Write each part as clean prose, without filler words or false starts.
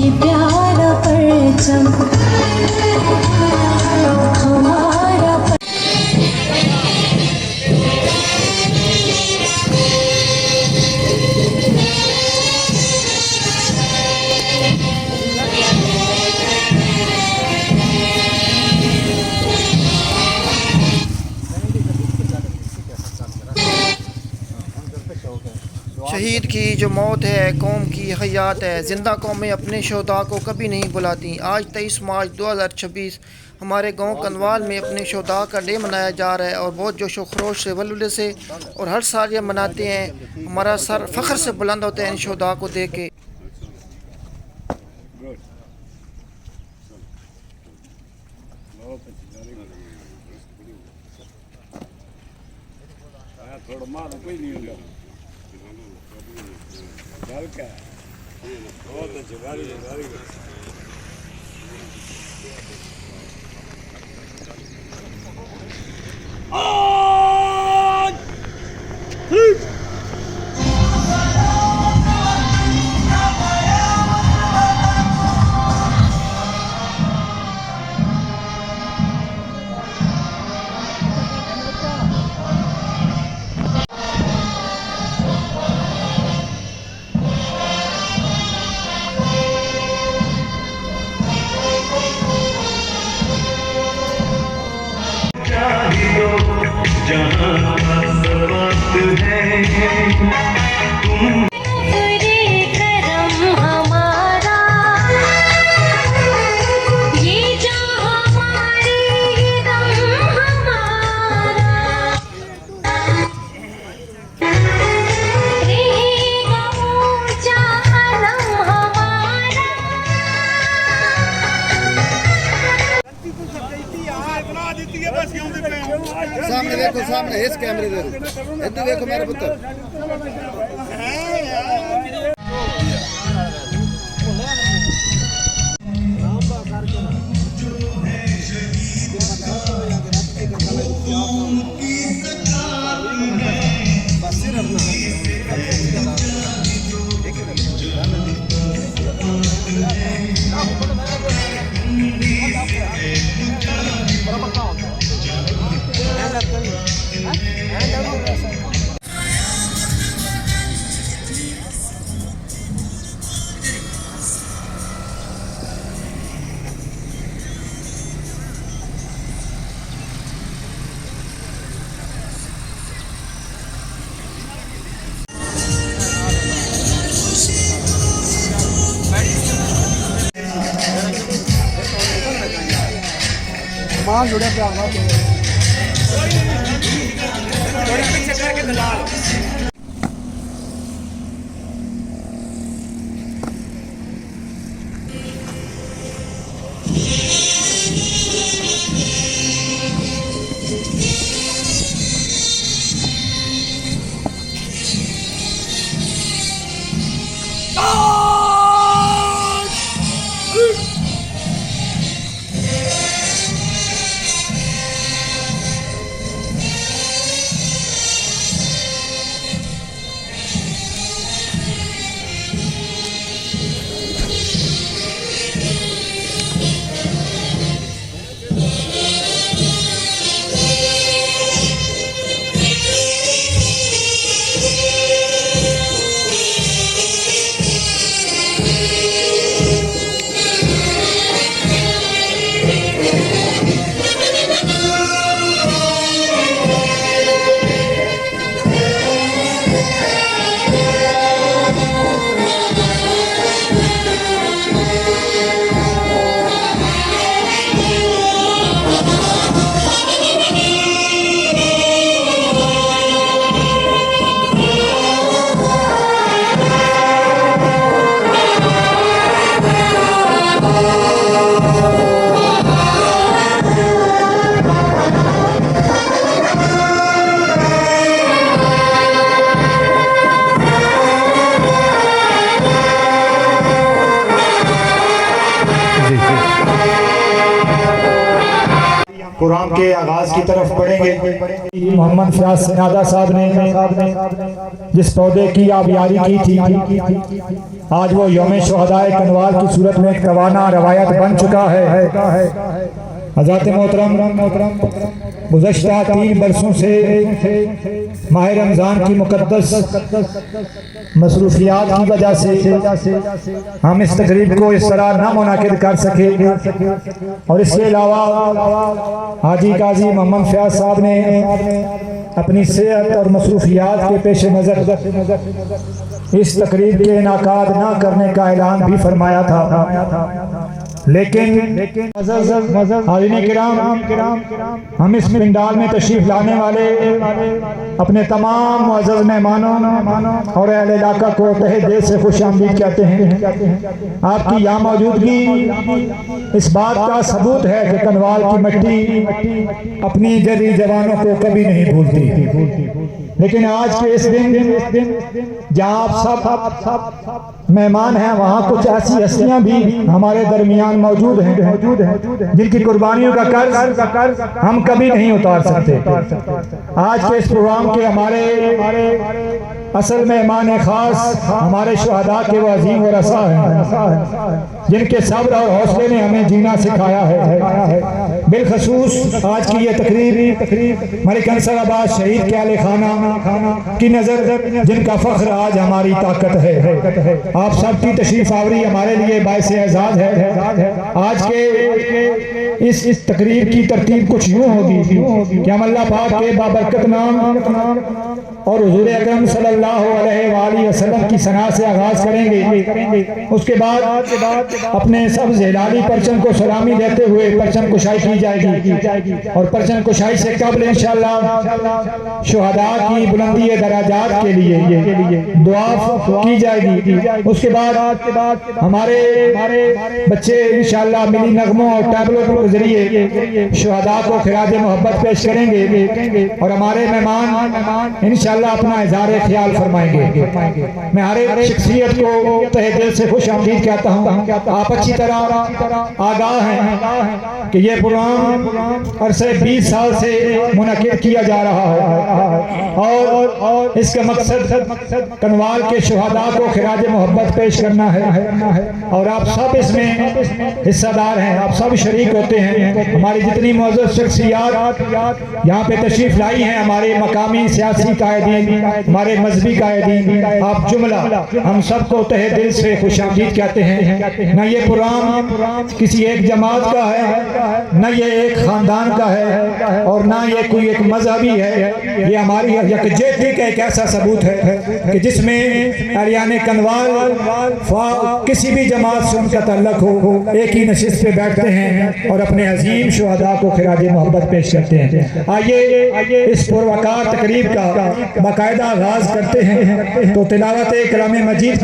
ये प्यारा परचम हमारा शहीद की जो मौत है कौम की हयात है। ज़िंदा कौमें अपने शोधा को कभी नहीं बुलाती। आज 23 मार्च 2026 हमारे गांव कनवाल में अपने शोधा का डे मनाया जा रहा है और बहुत जोश व खरोश से वल्लुले से और हर साल ये मनाते हैं। हमारा सर फ़ख्र से बुलंद होता है इन शोधा को देख के। बहुत अच्छे, वेरी गुड। जहाँ बसवत है तुम करम हमारा ये जहाँ हमारे दम हमारा रहेगा ऊंचा अलम हमारा। सामने देखो, सामने इस कैमरे दे इधर देखो मेरे पुत्र। मां जुड़े पे आना थोड़ी पीछे करके दलाल कुरान के आगाज की तरफ बढ़ेंगे। मोहम्मद फयाज सनादा साहब ने जिस पौधे की आबियारी की थी, आज वो यौम शुहदाए कनवाल की सूरत में एक रवाना रवायत बन चुका है। हज़रत मोहतरम गुज़श्ता 3 बरसों से माह रमज़ान की मुक़द्दस मसरूफियात की वजह से हम इस तकरीब को इस तरह ना मुनाकिद कर सके, और इसके अलावा हाजी काजी मोहम्मद फयाज साहब ने अपनी सेहत और मसरूफियात के पेश नज़र इस तकरीब के इनाकाद ना करने का ऐलान भी फरमाया था। लेकिन हाज़रीन किराम, हम इस पंडाल में तशरीफ लाने वाले अपने तमाम मुअज़्ज़ज़ मेहमानों और अहले इलाका को तहे दिल से खुशामदीद कहते हैं। आपकी यहाँ मौजूदगी इस बात का सबूत है कि कनवाल की मिट्टी अपनी जरी जवानों को कभी नहीं भूलती। लेकिन आज के इस दिन जहाँ आप सब मेहमान हैं, वहाँ कुछ ऐसी हस्तियाँ भी हमारे दरमियान मौजूद हैं जिनकी कुर्बानियों का कर्ज हम कभी नहीं उतार सकते। आज के इस प्रोग्राम के हमारे असल मेहमान खास हमारे शुहदा के वो अजीम और रसा हैं, जिनके सब्र और हौसले ने हमें जीना सिखाया है। बिलखसूस आज की ये तकरीब मलिक अंसर आबाद शहीद के आले खाना की नज़र, जिनका फ़ख्र आज हमारी ताकत है। आप सबकी तशरीफ आवरी हमारे लिए बाइस एजाज़ है। आज के इस तकरीब की तरतीब कुछ यूँ होगी कि हम अल्लाह पाक के बाबरकत नाम और हुज़ूर अकरम सल्लल्लाहु अलैहि वसल्लम की सना से आगाज़ करेंगे। उसके बाद अपने सब ज़िलाली परचम को सलामी देते हुए परचम कुशाई की जाएगी, और परचम कुशाई से कबल इंशाअल्लाह शुहदा की बुलंदी दराजात के लिए दुआ की जाएगी। उसके बाद हमारे बच्चे इंशाअल्लाह मिली नगमों और टैबलों के जरिए शुहदा को खिराज मोहब्बत पेश करेंगे, और हमारे मेहमान इंशाअल्लाह अपना इज़हार ख्याल फरमाएंगे। मैं हर एक शख्सियत को तहे दिल से खुश आमदीद कहता हूँ। आप अच्छी तरह आगाह हैं कि ये प्रोग्राम अरसे 20 साल से मुनक़िद किया जा रहा है, और इसका मकसद कनवाल के शुहदा को खिराज मोहब्बत पेश करना है, और आप सब इसमें हिस्सेदार हैं, आप सब शरीक होते हैं। हमारी जितनी मुअज़्ज़ज़ शख्सियात यहाँ पे तशरीफ लाई हैं, हमारे मकामी सियासी कायदीन, हमारे मजहबी कायदीन, आप जुमला हम सबको तहे दिल से खुशामदीद कहते हैं। न ये प्रोग्राम किसी एक जमात का है, न ये एक खानदान का है, और ना ये कोई एक मजहबी है। ये हमारी यकजहती का एक ऐसा सबूत है कि जिसमें अरियाने कनवाल किसी भी जमात से उनका तल्लक हो, एक ही नशिस्त पे बैठते हैं और अपने अजीम शुहदा को खिराज मोहब्बत पेश करते हैं। आइए इस पुरवकार तकरीब का बाकायदा आगाज करते हैं। तो तिलावत कलाम मजीद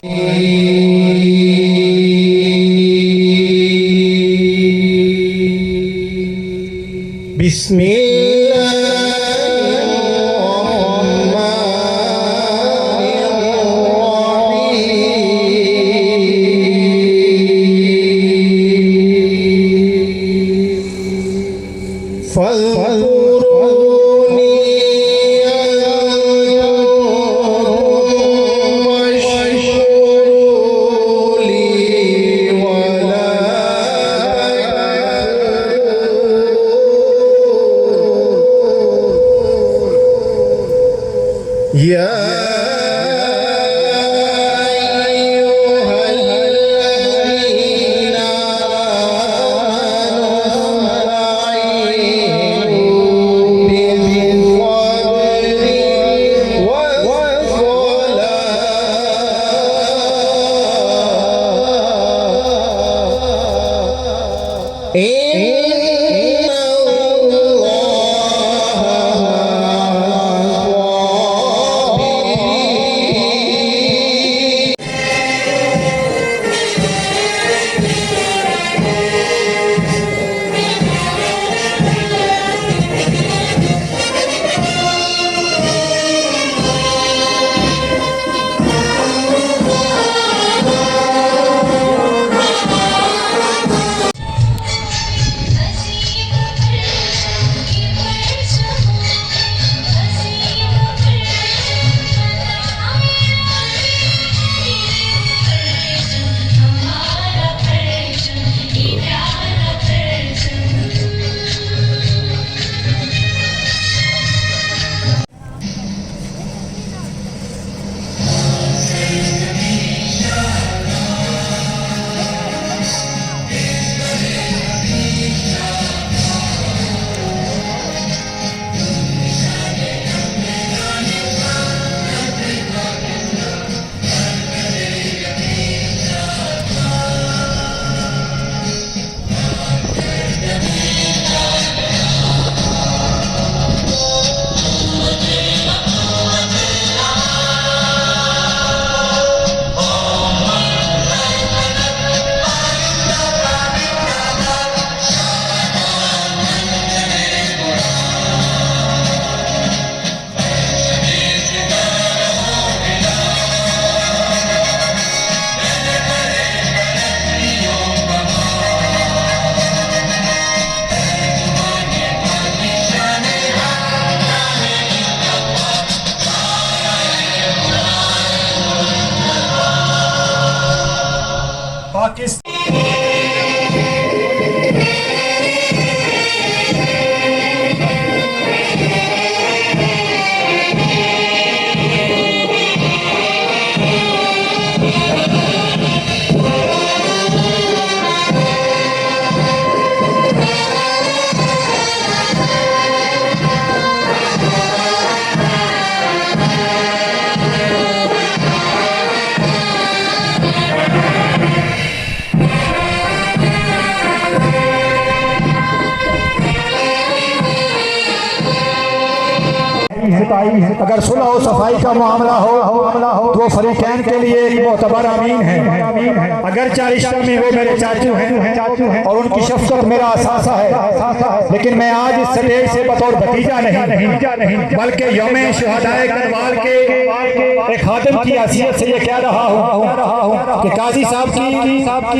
पाकिस्तान अगर सुलह और सफाई का मामला हो तो फरीकैन के लिए एक मोतबर अमीन है। अगर रिश्ता में वो मेरे चाचू हैं और उनकी शफ़क़त मेरा असासा है, लेकिन मैं आज इस स्टेज से बतौर भतीजा नहीं बल्कि यौम शुहदाए कनवाल के एक खादिम की हैसियत से ये कह रहा हूँ कि काजी साहब की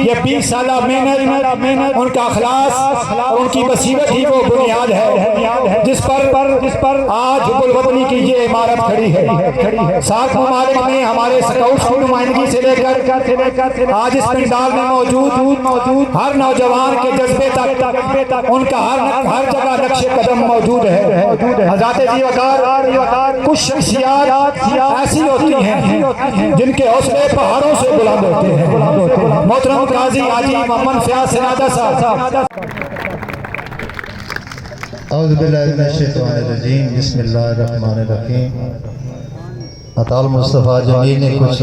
ये 20 साल मेहनत, उनका अखलास और उनकी बसीरत ही वो बुनियाद है जिस पर आज गुलवतनी की ये इमारत खड़ी है। सार्क ममालिक में हमारे स्काउट्स की नुमाइंदगी से लेकर आज इस पंडाल में मौजूद हर नौजवान के जज्बे तक उनका हर जगह नक्शे कदम मौजूद है। हज़रात जी वकार कुछ शख्सियात ऐसी होती हैं जिनके हौसले पहाड़ों से बुलंद होते हैं। मोहतरम काजी हाजी मोहम्मद फयाज सनादा साहब। औज़ु बिल्लाहि मिनश शैतानिर रजीम, बिस्मिल्लाहिर्रहमानिर्रहीम। अताल मुस्तफ़ा जमील ने कुछ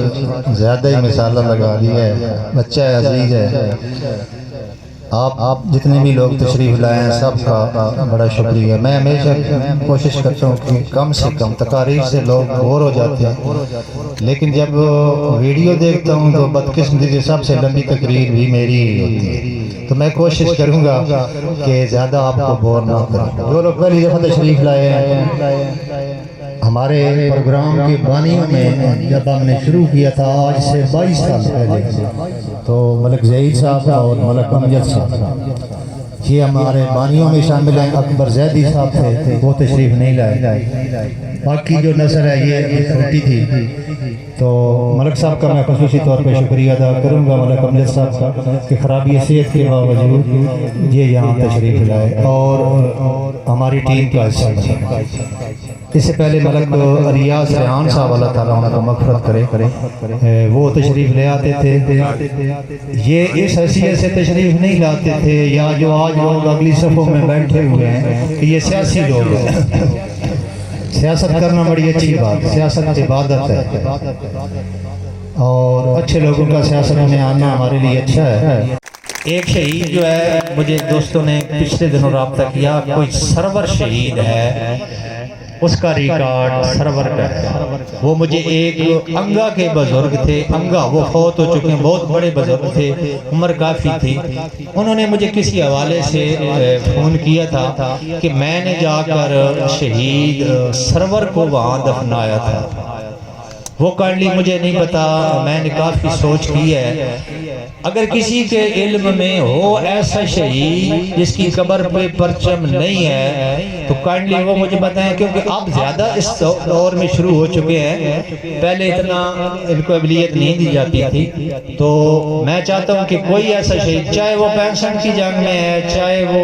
ज़्यादा ही मिसाल लगा दी है। बच्चा है, अजीज है। आप जितने भी लोग तशरीफ़ लाए हैं सबका बड़ा शुक्रिया। मैं हमेशा कोशिश करता हूँ कि कम से कम तकारीर से लोग बोर हो जाते हैं, लेकिन जब वीडियो देखता हूँ तो बदकिस्मती से सबसे लंबी तकरीर भी मेरी ही होती है। तो मैं कोशिश करूँगा कि ज़्यादा आपको बोर ना करें। जो लोग पहली दफ़ा तशरीफ़ लाए हैं, हमारे प्रोग्राम के बानियों में जब हमने शुरू किया था आज से 22 साल पहले, तो मलक ज़हीर साहब और मलक अमजद साहब ये हमारे बानियों में शामिल हैं। अकबर जैदी साहब थे, वो तशरीफ़ नहीं लाए। बाकी जो नस्ल है ये छोटी थी, तो मलक साहब का मैं ख़ुसूसी तौर पे शुक्रिया अदा करूँगा मलक अमजद साहब का कि ख़राबी सेहत के बावजूद ये यहाँ तशरीफ़ लाए और हमारी टीम का हिस्सा बने। इससे पहले मलक रियाज रेहान साहब अल्लाह ताला उनको मग़फ़िरत करे, वो तशरीफ़ ले आते थे। ये इस हैसियत से तशरीफ़ नहीं लाते थे या जो आज लोग अगली सफ़ों में बैठे हुए हैं कि ये सियासी लोग हैं। सियासत करना बड़ी अच्छी बात, सियासत इबादत है और अच्छे लोगों का सियासत में आना हमारे लिए अच्छा है। एक शहीद जो है, मुझे दोस्तों ने पिछले दिनों रब्ता किया, कोई सरवर शहीद है, उसका रिकॉर्ड सरवर का है। वो मुझे एक अंगा के बुजुर्ग थे, अंगा वो फौत हो चुके हैं, बहुत बड़े बुजुर्ग थे, उम्र काफ़ी थी। उन्होंने मुझे किसी हवाले से फ़ोन किया था कि मैंने जाकर शहीद सरवर को वहाँ दफनाया था। वो काइंडली मुझे नहीं पता, मैंने काफ़ी सोच की है। अगर किसी के इल्म में हो ऐसा शहीद जिसकी कब्र पे परचम नहीं है तो काइंडली वो मुझे बताएं, क्योंकि अब ज़्यादा इस दौर में शुरू हो चुके हैं। पहले इतना इनको अबलियत नहीं दी जाती थी। तो मैं चाहता हूँ कि कोई ऐसा शहीद, चाहे वो 65 की जंग में है, चाहे वो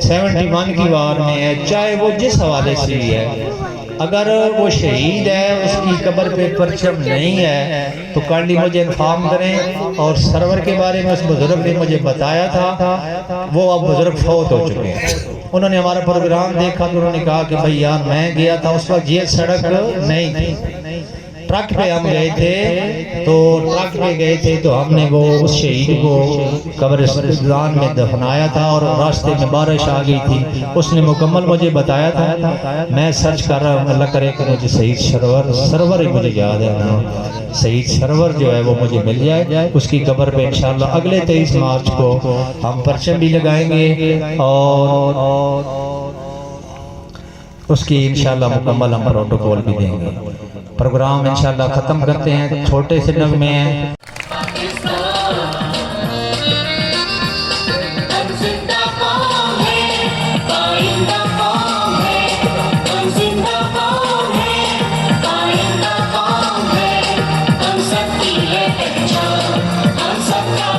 71 की वार में है, चाहे वो जिस हवाले से भी है, अगर वो शहीद है उसकी कब्र पे परचम नहीं है तो काइंडली मुझे इन्फॉर्म करें। और सरवर के बारे में उस बुजुर्ग ने मुझे बताया था, वो अब बुजुर्ग फौत हो चुके हैं। उन्होंने हमारा प्रोग्राम देखा तो उन्होंने कहा कि भाई यार मैं गया था उस वक्त ये सड़क नहीं थी, ट्रक पे हम गए थे। तो ट्रक पे गए थे तो हमने वो उस शहीद को कब्रिस्तान में दफनाया था और रास्ते में बारिश आ गई थी। उसने मुकम्मल मुझे बताया था। मैं सर्च कर रहा हूँ, अल्लाह करे कि मुझे शहीद सरवर ही मुझे याद है ना, शहीद सरवर जो है वो मुझे मिल जाए। उसकी कब्र पे इंशाल्लाह अगले 23 मार्च को हम परचम भी लगाएंगे और उसकी इंशाल्लाह मुकम्मल हम प्रोटोकॉल भी देंगे। प्रोग्राम इंशाल्लाह ख़त्म करते हैं, छोटे से नगमे हैं। हम सबकी है पहचान, हम सबका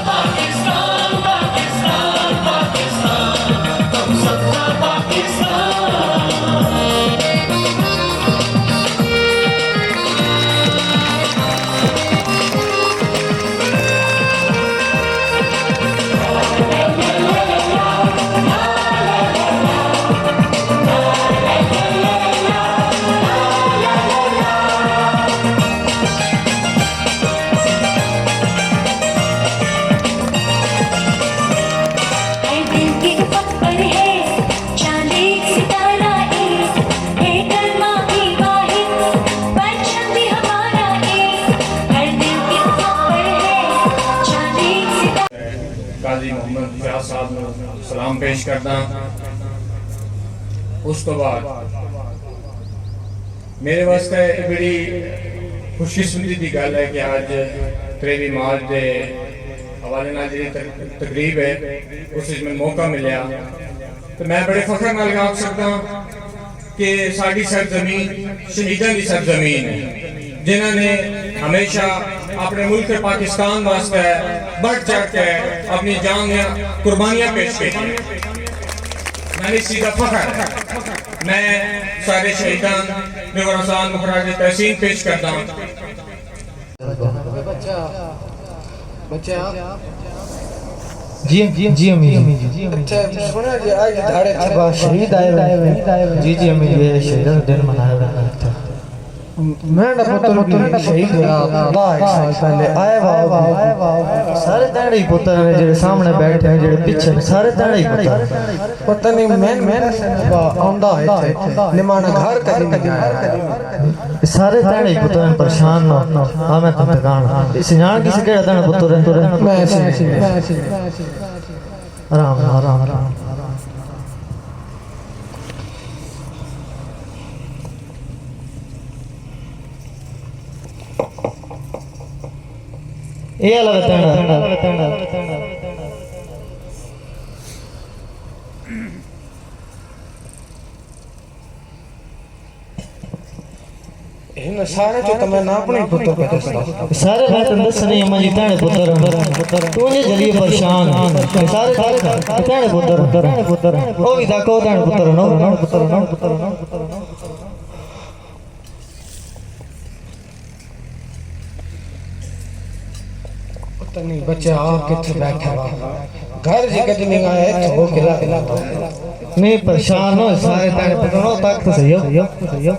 काजी मोहम्मद फयाज साहब को सलाम पेश करदा। उस तो बाद मेरे वास्ते बड़ी खुशकिस्मती की गल है कि आज 23 मार्च के हवाले नाल जी तकरीब है, उस में मौका मिलया तो मैं बड़े फख्र नाल आख सकदा कि साडी सरजमीन शहीदां की सरजमीन है, जिन्होंने हमेशा अपने मुल्क पाकिस्तान वास्ते बढ़ चढ़ के अपनी जान या कुर्बानियां पेश की। मैंने इस चीज का फख्र है। मैं सारे शहीदान बेवरसान मुखराज तहसीन पेश करता हूँ। जी जी जी अमीर अच्छा सुना जी आज धाड़े शहीद आए जी जी अमीर ये शहीद दिन मनाया जाता है। मेरा पुत्र शहीद हुआ 10 साल पहले आए वाह सारे ताड़े पुत्र ने जेड़े सामने बैठे हैं जेड़े पीछे सारे ताड़े पता नहीं मैं आंदा है निमाना घर कदी सारे ताड़े पुत्र परेशान ना आ मैं तुम दुकान सियान किसी केड़ा ताड़ा पुत्र मैं आराम आराम आराम ये अलग इन सारे जो तमे ना अपने पुत्र पे दसदा सारे मैं तुम दस नहीं अम्मा जी ताने पुत्र तू ने जलिए परेशान सारे ताने पुत्र ओ भी देखो ताने पुत्र नो नहीं बच्चे आप किथे बैठा घर जगत नहीं आए तो हो गिला नहीं परेशान हो सारे ताने पकड़ो तक तो सही हो मुझे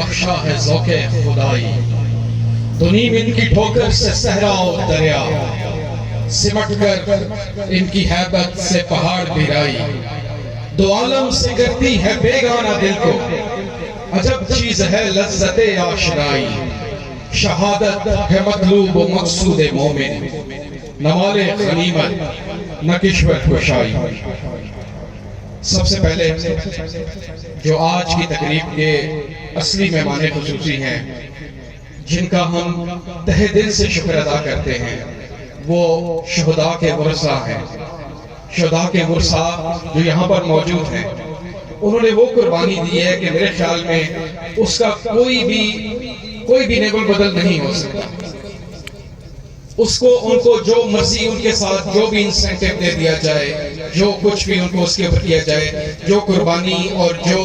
बख्शा है ज़ौक़े खुदाई। दुनी में इनकी ठोकर से सहरा और दरिया, सिमट कर इनकी हैबत से पहाड़ बिराई। दो आलम से करती है बेगाना दिल को, अजब चीज है लज्जते आशनाई। शहादत है मतलूब व मकसूद मोमिन, नवाले गनीमत न किश्वर खुशाई। सबसे पहले जो आज की तकरीब के असली मेहमान खुसूसी हैं, जिनका हम तहे दिल से शुक्र अदा करते हैं, वो शुहदा के वरसा हैं। शुहदा के वरसा जो यहाँ पर मौजूद हैं, उन्होंने वो कुर्बानी दी है कि मेरे ख्याल में उसका कोई भी नेबल बदल नहीं हो सकता। उसको उनको जो मर्जी उनके साथ जो भी इंसेंटिव दे दिया जाए, जो कुछ भी उनको उसके ऊपर किया जाए, जो कुर्बानी और जो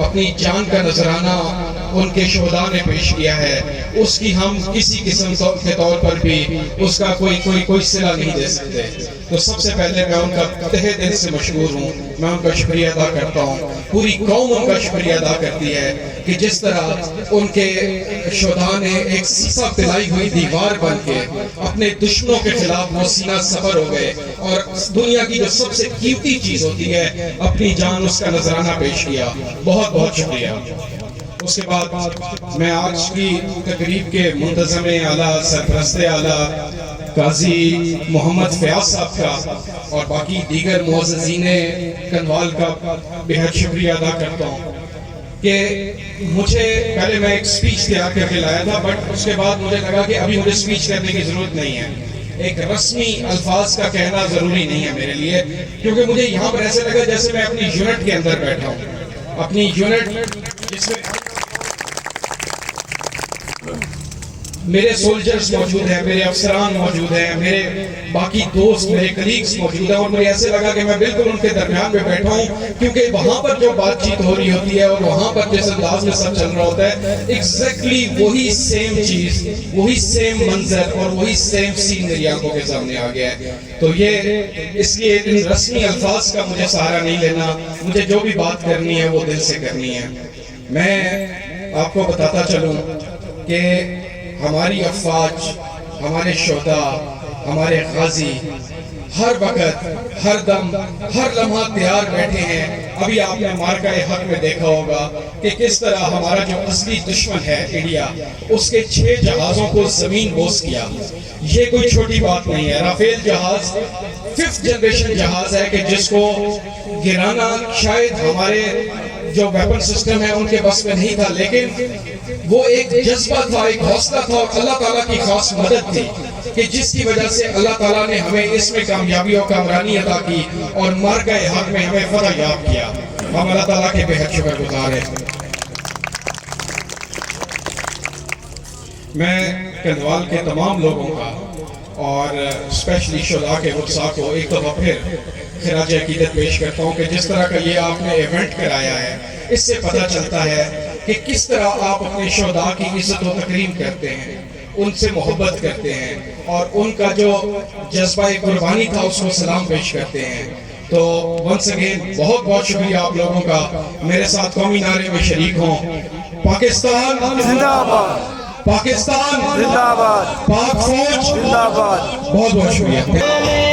अपनी जान का नजराना उनके शुहदा ने पेश किया है, उसकी हम किसी किस्म के तौर पर भी उसका कोई सिला नहीं दे सकते। तो सबसे पहले मैं उनका तहे दिल से मशहूर हूँ, मैं उनका शुक्रिया अदा करता हूँ। पूरी कौम उनका शुक्रिया अदा करती है कि जिस तरह उनके शुहदा ने एक सीसा पिलाई हुई दीवार बन के अपने दुश्मनों के खिलाफ वो सीना सफर हो गए और दुनिया की जो सबसे कीमती चीज होती है अपनी जान, उसका नजराना पेश किया। बहुत बहुत शुक्रिया। उसके बाद मैं आज की तकरीब के मुंतज़म आला, सरपरस्ते आला काजी मोहम्मद फयाज साहब का और बाकी दीगर मुअज़्ज़िज़ीन कन्वाल का बेहद शुक्रिया अदा करता हूँ कि मुझे पहले मैं एक स्पीच तैयार करके लाया था, बट उसके बाद मुझे लगा कि अभी मुझे स्पीच करने की जरूरत नहीं है। एक रस्मी अल्फाज का कहना जरूरी नहीं है मेरे लिए, क्योंकि मुझे यहाँ पर ऐसे लगा जैसे मैं अपनी यूनिट के अंदर बैठा हूँ। अपनी यूनिट जिसमें मेरे सोल्जर्स मौजूद हैं, मेरे अफसरान मौजूद हैं, मेरे बाकी दोस्त, मेरे कलीग्स मौजूद हैं, और मुझे ऐसे लगा कि मैं बिल्कुल उनके दरमियान में बैठा हूँ, क्योंकि वहाँ पर जो बातचीत हो रही होती है और वहाँ पर जिस अंदाज में सब चल रहा होता है, एग्जैक्टली वही सेम चीज, वही सेम मंजर और वही सेम सीन मेरी आंखों के सामने आ गया है। तो ये इसलिए इन रस्मी अल्फाज का मुझे सहारा नहीं लेना, मुझे जो भी बात करनी है वो दिल से करनी है। मैं आपको बताता चलूँ कि हमारी अफवाज, हमारे शोधा, हमारे गाजी हर वक्त, हर दम, हर लम्हा तैयार बैठे हैं। अभी आपने मार्का हक में देखा होगा कि किस तरह हमारा जो असली दुश्मन है इंडिया, उसके 6 जहाजों को जमीन बोस किया। ये कोई छोटी बात नहीं है। राफेल जहाज 5th जनरेशन जहाज है कि जिसको गिराना शायद हमारे जो वेपन सिस्टम है उनके बस में नहीं था, लेकिन वो एक जज्बा था, एक हौसला था और अल्लाह ताला की खास मदद थी कि जिसकी वजह से अल्लाह ताला ने हमें इसमें कामयाबी और कामरानी अदा की और मर गए हक में हमें फतह याद किया। हम अल्लाह ताला के बेहद शुक्रगुजार हैं। मैं कंधवाल के तमाम लोगों का और स्पेशली शुहदा के वरसा को एक दफ़ा फिर खिराज अकीदत पेश करता हूँ कि जिस तरह का ये आपने इवेंट कराया है, इससे पता चलता है कि किस तरह आप अपने शुहदा की इज्जत व तकरीम करते हैं, उनसे मोहब्बत करते हैं और उनका जो जज्बा कुर्बानी था उसको सलाम पेश करते हैं। तो वंस अगेन बहुत बहुत शुक्रिया आप लोगों का। मेरे साथ कौमी नारे में शरीक हों। पाकिस्तान जिंदाबाद, पाकिस्तान जिंदाबाद, पाक फौज जिंदाबाद। बहुत बहुत शुक्रिया।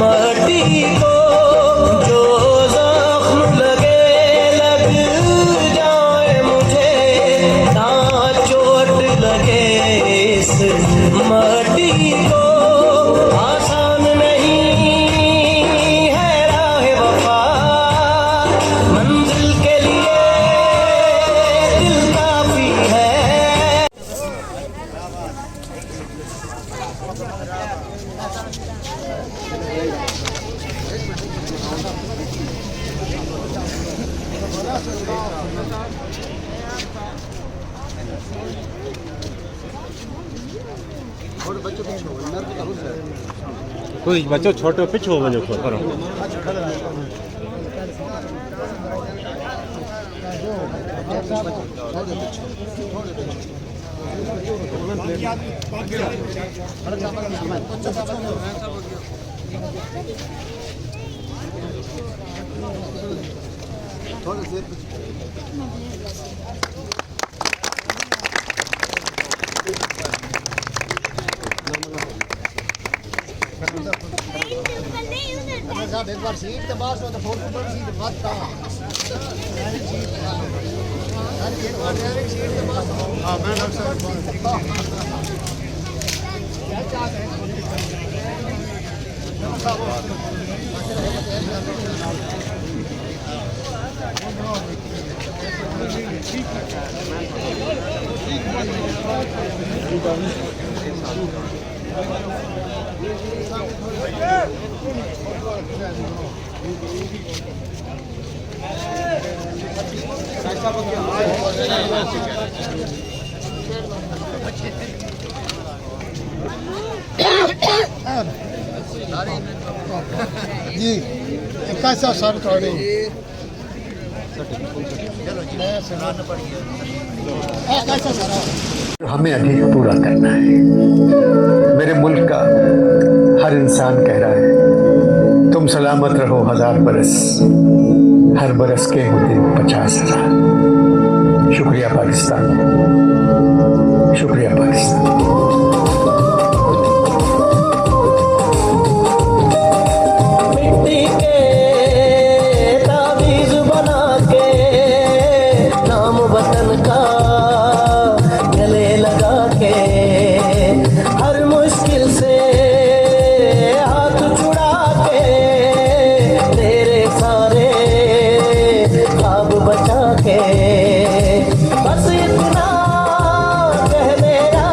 माटी को जो जख्म लगे लग जाए मुझे ना चोट लगे इस माटी को आसान नहीं है राह वफा मंजिल के लिए दिल काफी है कोई बच्चों छोटो पिछो वञो करो एक बार सीट के पास तो फोटो पर सीट मत था एक बार डायरेक्ट सीट के पास हां मैं डॉक्टर जी कैसा सर थोड़े हमें अभी पूरा करना है। मेरे मुल्क का हर इंसान कह रहा है तुम सलामत रहो 1000 बरस, हर बरस के वो दिन 50,000। शुक्रिया पाकिस्तान, शुक्रिया पाकिस्तान। मिट्टी के ताबीज बना के नाम वतन का गले लगा के हर मुश्किल से हाथ छुड़ा के तेरे सारे ख्वाब बचा के बस इतना कह मेरा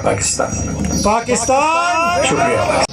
पाकिस्तान। पाकिस्तान। शुक्रिया।